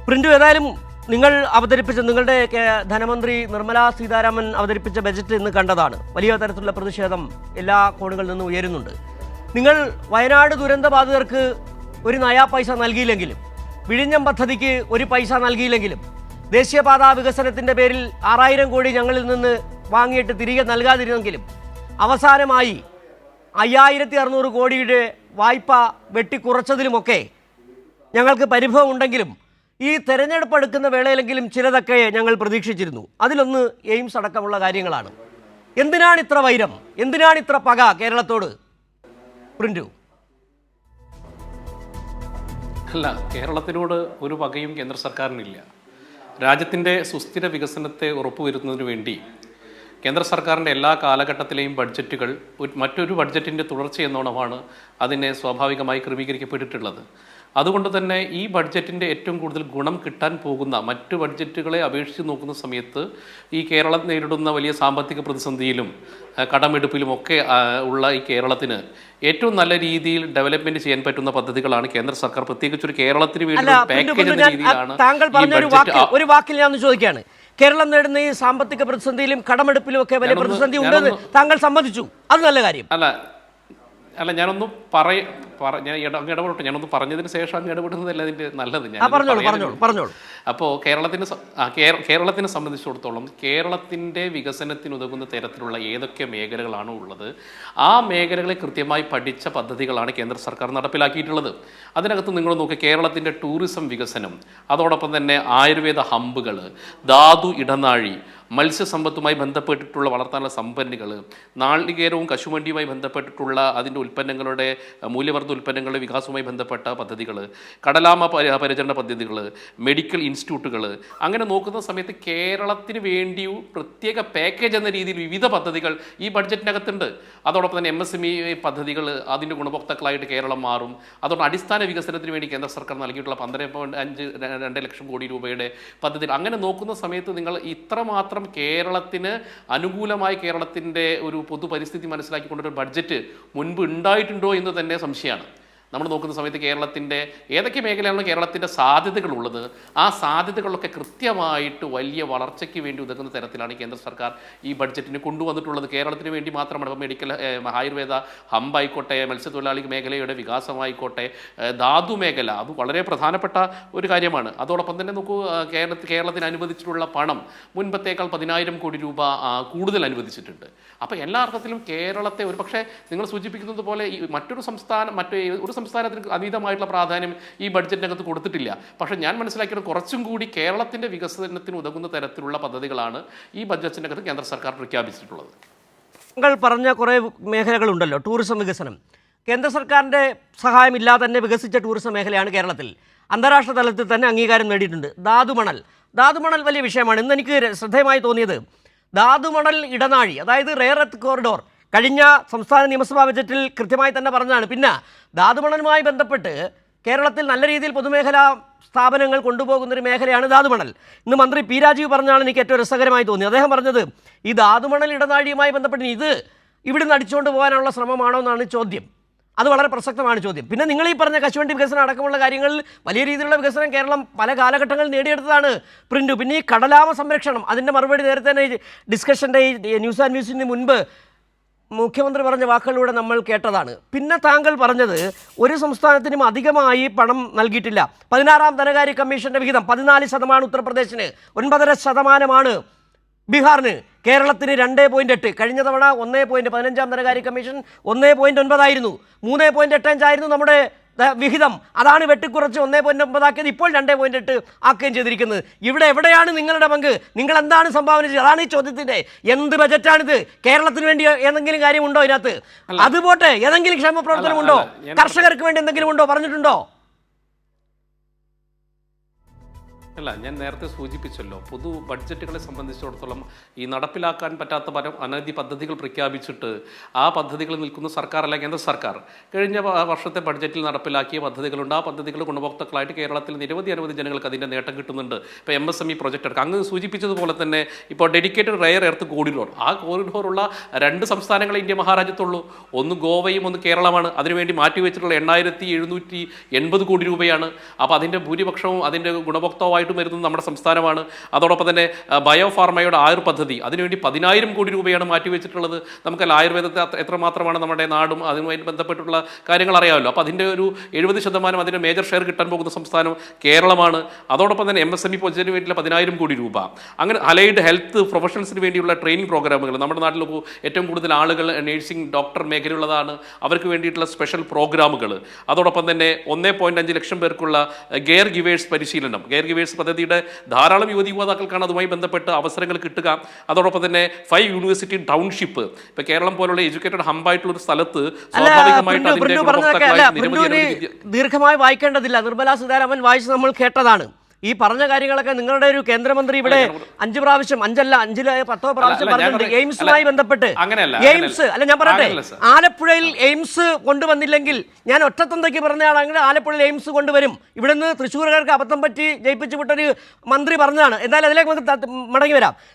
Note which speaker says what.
Speaker 1: Print ഏതായാലും നിങ്ങൾ അവതരിപ്പിച്ച നിങ്ങളുടെ ധനമന്ത്രി നിർമ്മലാ സീതാരാമൻ അവതരിപ്പിച്ച ബജറ്റ് ഇന്ന് കണ്ടതാണ്. വലിയ തരത്തിലുള്ള പ്രതിഷേധം എല്ലാ കോണുകളിൽ നിന്നും ഉയരുന്നുണ്ട്. നിങ്ങൾ വയനാട് ദുരന്ത ബാധിതർക്ക് ഒരു നയാ പൈസ നൽകിയില്ലെങ്കിലും, വിഴിഞ്ഞം പദ്ധതിക്ക് ഒരു പൈസ നൽകിയില്ലെങ്കിലും, ദേശീയപാതാ വികസനത്തിൻ്റെ പേരിൽ 6000 കോടി ഞങ്ങളിൽ നിന്ന് വാങ്ങിയിട്ട് തിരികെ നൽകാതിരുന്നെങ്കിലും, അവസാനമായി 5600 കോടിയുടെ വായ്പ വെട്ടിക്കുറച്ചതിലുമൊക്കെ ഞങ്ങൾക്ക് പരിഭവം ഉണ്ടെങ്കിലും ഈ തെരഞ്ഞെടുപ്പ് എടുക്കുന്ന വേളയിലെങ്കിലും ചിലതൊക്കെ ഞങ്ങൾ പ്രതീക്ഷിച്ചിരുന്നു. അതിലൊന്ന് എയിംസ് അടക്കമുള്ള കാര്യങ്ങളാണ്. എന്തിനാണ് ഇത്ര വൈരം, എന്തിനാണ് ഇത്ര പക കേരളത്തോട്? പ്രിന്റു
Speaker 2: അല്ല, കേരളത്തിനോട് ഒരു പകയും കേന്ദ്ര സർക്കാരിനില്ല. രാജ്യത്തിൻ്റെ സുസ്ഥിര വികസനത്തെ ഉറപ്പുവരുത്തുന്നതിന് വേണ്ടി കേന്ദ്ര സർക്കാരിൻ്റെ എല്ലാ കാലഘട്ടത്തിലെയും ബഡ്ജറ്റുകൾ മറ്റൊരു ബഡ്ജറ്റിൻ്റെ തുടർച്ചയെന്നോണമാണ് അതിനെ സ്വാഭാവികമായി ക്രമീകരിക്കപ്പെട്ടിട്ടുള്ളത്. അതുകൊണ്ട് തന്നെ ഈ ബഡ്ജറ്റിൻ്റെ ഏറ്റവും കൂടുതൽ ഗുണം കിട്ടാൻ പോകുന്ന മറ്റു ബഡ്ജറ്റുകളെ അപേക്ഷിച്ച് നോക്കുന്ന സമയത്ത് ഈ കേരളം നേരിടുന്ന വലിയ സാമ്പത്തിക പ്രതിസന്ധിയിലും കടമെടുപ്പിലുമൊക്കെ ഉള്ള ഈ കേരളത്തിന് ഏറ്റവും നല്ല രീതിയിൽ ഡെവലപ്മെന്റ് ചെയ്യാൻ പറ്റുന്ന പദ്ധതികളാണ് കേന്ദ്ര സർക്കാർ, പ്രത്യേകിച്ച് ഒരു കേരളത്തിന് വേണ്ടി പാക്കേജ് എന്ന രീതിയിലാണ്.
Speaker 1: താങ്കൾ പറഞ്ഞ ഒരു വാക്കിൽ ഞാൻ ചോദിക്കുകയാണ്, കേരളം നേടുന്ന ഈ സാമ്പത്തിക പ്രതിസന്ധിയിലും കടമെടുപ്പിലും ഒക്കെ വലിയ പ്രതിസന്ധി ഉണ്ടെന്ന് താങ്കൾ സമ്മതിച്ചു. അത് നല്ല കാര്യം.
Speaker 2: അല്ല ഞാനൊന്നും ഞാൻ ഇടപെടട്ടെ. ഞാനൊന്ന് പറഞ്ഞതിന് ശേഷം അങ്ങ് ഇടപെടുന്നതല്ല അതിൻ്റെ നല്ലത്. അപ്പോൾ കേരളത്തിനെ സംബന്ധിച്ചിടത്തോളം കേരളത്തിൻ്റെ വികസനത്തിന് ഉതകുന്ന തരത്തിലുള്ള ഏതൊക്കെ മേഖലകളാണ് ഉള്ളത്, ആ മേഖലകളെ കൃത്യമായി പഠിച്ച പദ്ധതികളാണ് കേന്ദ്ര സർക്കാർ നടപ്പിലാക്കിയിട്ടുള്ളത്. അതിനകത്ത് നിങ്ങൾ നോക്കുക, കേരളത്തിൻ്റെ ടൂറിസം വികസനം, അതോടൊപ്പം തന്നെ ആയുർവേദ ഹമ്പുകൾ, ധാതു ഇടനാഴി, മത്സ്യസമ്പത്തുമായി ബന്ധപ്പെട്ടിട്ടുള്ള വളർത്താനുള്ള സമ്പന്നുകൾ, നാളികേരവും കശുവണ്ടിയുമായി ബന്ധപ്പെട്ടിട്ടുള്ള അതിൻ്റെ ഉൽപ്പന്നങ്ങളുടെ മൂല്യവർദ്ധിത ഉൽപ്പന്നങ്ങളുടെ വികാസവുമായി ബന്ധപ്പെട്ട പദ്ധതികൾ, കടലാമ പരിചരണ പദ്ധതികൾ, മെഡിക്കൽ ഇൻസ്റ്റിറ്റ്യൂട്ടുകൾ, അങ്ങനെ നോക്കുന്ന സമയത്ത് കേരളത്തിന് വേണ്ടി പ്രത്യേക പാക്കേജ് എന്ന രീതിയിൽ വിവിധ പദ്ധതികൾ ഈ ബഡ്ജറ്റിനകത്തുണ്ട്. അതോടൊപ്പം തന്നെ MSME പദ്ധതികൾ, അതിൻ്റെ ഗുണഭോക്താക്കളായിട്ട് കേരളം മാറും. അതോടൊപ്പം അടിസ്ഥാന വികസനത്തിന് വേണ്ടി കേന്ദ്ര സർക്കാർ നൽകിയിട്ടുള്ള 12.52 ലക്ഷം കോടി രൂപയുടെ പദ്ധതികൾ. അങ്ങനെ നോക്കുന്ന സമയത്ത് നിങ്ങൾ ഇത്രമാത്രം കേരളത്തിന് അനുകൂലമായി കേരളത്തിൻ്റെ ഒരു പൊതുപരിസ്ഥിതി മനസ്സിലാക്കിക്കൊണ്ടൊരു ബഡ്ജറ്റ് മുൻപ് ഉണ്ടായിട്ടുണ്ടോ എന്ന് തന്നെ സംശയമാണ്. നമ്മൾ നോക്കുന്ന സമയത്ത് കേരളത്തിൻ്റെ ഏതൊക്കെ മേഖലയാണ് കേരളത്തിൻ്റെ സാധ്യതകളുള്ളത്, ആ സാധ്യതകളൊക്കെ കൃത്യമായിട്ട് വലിയ വളർച്ചയ്ക്ക് വേണ്ടി ഉതകുന്ന തരത്തിലാണ് കേന്ദ്ര സർക്കാർ ഈ ബഡ്ജറ്റിന് കൊണ്ടുവന്നിട്ടുള്ളത്. കേരളത്തിന് വേണ്ടി മാത്രമാണ്. ഇപ്പോൾ മെഡിക്കൽ, ആയുർവേദ ഹമ്പായിക്കോട്ടെ, മത്സ്യത്തൊഴിലാളി മേഖലയുടെ വികാസമായിക്കോട്ടെ, ധാതു മേഖല, അത് വളരെ പ്രധാനപ്പെട്ട ഒരു കാര്യമാണ്. അതോടൊപ്പം തന്നെ നോക്കൂ, കേരളത്തിന് അനുവദിച്ചിട്ടുള്ള പണം മുൻപത്തേക്കാൾ 10,000 കോടി രൂപ കൂടുതൽ അനുവദിച്ചിട്ടുണ്ട്. അപ്പോൾ എല്ലാ അർത്ഥത്തിലും കേരളത്തെ ഒരു പക്ഷേ നിങ്ങൾ സൂചിപ്പിക്കുന്നത് പോലെ ഒരു സംസ്ഥാനത്തിന് അതീതമായിട്ടുള്ള പ്രാധാന്യം ഈ ബഡ്ജറ്റിനകത്ത് കൊടുത്തിട്ടില്ല. പക്ഷേ ഞാൻ മനസ്സിലാക്കിയത് കുറച്ചും കൂടി കേരളത്തിൻ്റെ വികസനത്തിന് ഉതകുന്ന തരത്തിലുള്ള പദ്ധതികളാണ് ഈ ബഡ്ജറ്റിനകത്ത് കേന്ദ്ര സർക്കാർ പ്രഖ്യാപിച്ചിട്ടുള്ളത്.
Speaker 1: താങ്കൾ പറഞ്ഞ കുറേ മേഖലകളുണ്ടല്ലോ. ടൂറിസം വികസനം കേന്ദ്ര സർക്കാരിൻ്റെ സഹായമില്ലാതെ തന്നെ വികസിച്ച ടൂറിസം മേഖലയാണ് കേരളത്തിൽ. അന്താരാഷ്ട്ര തലത്തിൽ തന്നെ അംഗീകാരം നേടിയിട്ടുണ്ട്. ധാതുമണൽ വലിയ വിഷയമാണ്. ഇന്ന് എനിക്ക് ശ്രദ്ധേയമായി തോന്നിയത് ധാതുമണൽ ഇടനാഴി, അതായത് റെയർ എർത്ത് കോറിഡോർ, കഴിഞ്ഞ സംസ്ഥാന നിയമസഭാ ബജറ്റിൽ കൃത്യമായി തന്നെ പറഞ്ഞതാണ്. പിന്നെ ധാതുമണലുമായി ബന്ധപ്പെട്ട് കേരളത്തിൽ നല്ല രീതിയിൽ പൊതുമേഖലാ സ്ഥാപനങ്ങൾ കൊണ്ടുപോകുന്നൊരു മേഖലയാണ് ധാതുമണൽ. ഇന്ന് മന്ത്രി പി രാജീവ് പറഞ്ഞാണ് എനിക്ക് ഏറ്റവും രസകരമായി തോന്നി. അദ്ദേഹം പറഞ്ഞത് ഈ ധാതുമണൽ ഇടനാഴിയുമായി ബന്ധപ്പെട്ട് ഇത് ഇവിടുന്ന് അടിച്ചുകൊണ്ട് പോകാനുള്ള ശ്രമമാണോ എന്നാണ് ചോദ്യം. അത് വളരെ പ്രസക്തമാണ് ചോദ്യം. പിന്നെ നിങ്ങൾ ഈ പറഞ്ഞ കശുവണ്ടി വികസനം അടക്കമുള്ള കാര്യങ്ങളിൽ വലിയ രീതിയിലുള്ള വികസനം കേരളം പല കാലഘട്ടങ്ങളിൽ നേടിയെടുത്തതാണ് പ്രിന്റു. പിന്നെ ഈ കടലാമ സംരക്ഷണം, അതിൻ്റെ മറുപടി നേരത്തെ തന്നെ ഡിസ്കഷൻ്റെ ഈ ന്യൂസ് ആൻഡ് ന്യൂസിന് മുൻപ് മുഖ്യമന്ത്രി പറഞ്ഞ വാക്കുകളിലൂടെ നമ്മൾ കേട്ടതാണ്. പിന്നെ താങ്കൾ പറഞ്ഞത് ഒരു സംസ്ഥാനത്തിനും അധികമായി പണം നൽകിയിട്ടില്ല. 16ാം ധനകാര്യ കമ്മീഷൻ്റെ വിഹിതം 14% ഉത്തർപ്രദേശിന്, 9% ബീഹാറിന്, കേരളത്തിന് 2.8. കഴിഞ്ഞ തവണ 1. 15ാം ധനകാര്യ കമ്മീഷൻ 1.9 ആയിരുന്നു. 3.85 ആയിരുന്നു നമ്മുടെ വിഹിതം. അതാണ് വെട്ടിക്കുറച്ച് 1.9 ആക്കിയത്. ഇപ്പോൾ 2.8 ആക്കുകയും ചെയ്തിരിക്കുന്നത്. ഇവിടെ എവിടെയാണ് നിങ്ങളുടെ പങ്ക്? നിങ്ങൾ എന്താണ് സംഭാവന ചെയ്തത്? അതാണ് ഈ ചോദ്യത്തിൻ്റെ. എന്ത് ബജറ്റാണിത്? കേരളത്തിന് വേണ്ടി ഏതെങ്കിലും കാര്യമുണ്ടോ ഇതിനകത്ത്? അതുപോട്ടെ, ഏതെങ്കിലും ക്ഷേമ പ്രവർത്തനമുണ്ടോ? കർഷകർക്ക് വേണ്ടി എന്തെങ്കിലും ഉണ്ടോ? പറഞ്ഞിട്ടുണ്ടോ?
Speaker 2: അല്ല, ഞാൻ നേരത്തെ സൂചിപ്പിച്ചല്ലോ, പൊതു ബഡ്ജറ്റുകളെ സംബന്ധിച്ചിടത്തോളം ഈ നടപ്പിലാക്കാൻ പറ്റാത്ത പല അനവധി പദ്ധതികൾ പ്രഖ്യാപിച്ചിട്ട് ആ പദ്ധതികൾ നിൽക്കുന്ന സർക്കാരല്ല കേന്ദ്ര സർക്കാർ. കഴിഞ്ഞ വർഷത്തെ ബഡ്ജറ്റിൽ നടപ്പിലാക്കിയ പദ്ധതികളുണ്ട്. ആ പദ്ധതികൾ ഗുണഭോക്താക്കളായിട്ട് കേരളത്തിൽ അനവധി ജനങ്ങൾക്ക് അതിൻ്റെ നേട്ടം കിട്ടുന്നുണ്ട്. ഇപ്പോൾ MSME പ്രൊജക്റ്റ് എടുക്കുക. അങ്ങ് സൂചിപ്പിച്ചതുപോലെ തന്നെ ഇപ്പോൾ ഡെഡിക്കേറ്റഡ് റെയർ എർത്ത് കോറിഡോർ, ആ കോറിഡോറുള്ള 2 സംസ്ഥാനങ്ങളെ ഇന്ത്യ മഹാരാജ്യത്തുള്ളൂ. ഒന്ന് ഗോവയും ഒന്ന് കേരളമാണ്. അതിനുവേണ്ടി മാറ്റിവെച്ചിട്ടുള്ള 8780 കോടി രൂപയാണ്. അപ്പോൾ അതിൻ്റെ ഭൂരിപക്ഷവും അതിൻ്റെ ഗുണഭോക്താവായിട്ടും വരുന്നത് നമ്മുടെ സംസ്ഥാനമാണ്. അതോടൊപ്പം തന്നെ ബയോഫാർമയുടെ പദ്ധതി, അതിനുവേണ്ടി 10,000 കോടി രൂപയാണ് മാറ്റിവെച്ചിട്ടുള്ളത്. നമുക്കല്ല ആയുർവേദത്തെ എത്രമാത്രമാണ് നമ്മുടെ നാടും അതുമായി ബന്ധപ്പെട്ടുള്ള കാര്യങ്ങൾ അറിയാമല്ലോ. അപ്പോൾ അതിൻ്റെ ഒരു 70% അതിൻ്റെ മേജർ ഷെയർ കിട്ടാൻ പോകുന്ന സംസ്ഥാനം കേരളമാണ്. അതോടൊപ്പം തന്നെ MSME പ്രൊജക്റ്റിന് വേണ്ടിയുള്ള 10,000 കോടി രൂപ. അങ്ങനെ അലൈഡ് ഹെൽത്ത് പ്രൊഫഷണൽസിന് വേണ്ടിയുള്ള ട്രെയിനിങ് പ്രോഗ്രാമുകൾ, നമ്മുടെ നാട്ടിൽ ഏറ്റവും കൂടുതൽ ആളുകൾ നഴ്സിംഗ് ഡോക്ടർ മേഖലയുള്ളതാണ്, അവർക്ക് വേണ്ടിയിട്ടുള്ള സ്പെഷ്യൽ പ്രോഗ്രാമുകൾ. അതോടൊപ്പം തന്നെ 1.5 ലക്ഷം പേർക്കുള്ള ഗെയർ ഗിവേഴ്സ് പരിശീലനം. ഗെയർ ഗിവേഴ്സ് പദ്ധതിയുടെ ധാരാളം യുവതാക്കൾക്കാണ് അതുമായി ബന്ധപ്പെട്ട് അവസരങ്ങൾ കിട്ടുക. അതോടൊപ്പം തന്നെ 5 യൂണിവേഴ്സിറ്റി ടൗൺഷിപ്പ്. ഇപ്പോൾ കേരളം പോലുള്ള എഡ്യൂക്കേറ്റഡ് ഹമ്പായിട്ടുള്ള ഒരു സ്ഥലത്ത് സ്വാഭാവികമായിട്ട്
Speaker 1: ദീർഘമായി വായിക്കേണ്ടതില്ല. നിർമ്മലാ സീതാരാമൻ വായിച്ച് നമ്മൾ കേട്ടതാണ്. ഈ പറഞ്ഞ കാര്യങ്ങളൊക്കെ നിങ്ങളുടെ ഒരു കേന്ദ്രമന്ത്രി ഇവിടെ 5 പ്രാവശ്യം, 10 പ്രാവശ്യം പറഞ്ഞിട്ടുണ്ട് എയിംസുമായി ബന്ധപ്പെട്ട്. എയിംസ് അല്ല, ഞാൻ പറയട്ടെ, ആലപ്പുഴയിൽ എയിംസ് കൊണ്ടുവന്നില്ലെങ്കിൽ ഞാൻ ഒറ്റത്തന്തയ്ക്ക് പറഞ്ഞാണെങ്കിൽ ആലപ്പുഴയിൽ എയിംസ് കൊണ്ടുവരും. ഇവിടുന്ന് തൃശ്ശൂർകാർക്ക് അബദ്ധം പറ്റി ജയിപ്പിച്ചു വിട്ടൊരു മന്ത്രി പറഞ്ഞതാണ്. എന്തായാലും അതിലേക്ക് നമുക്ക് മടങ്ങി വരാം.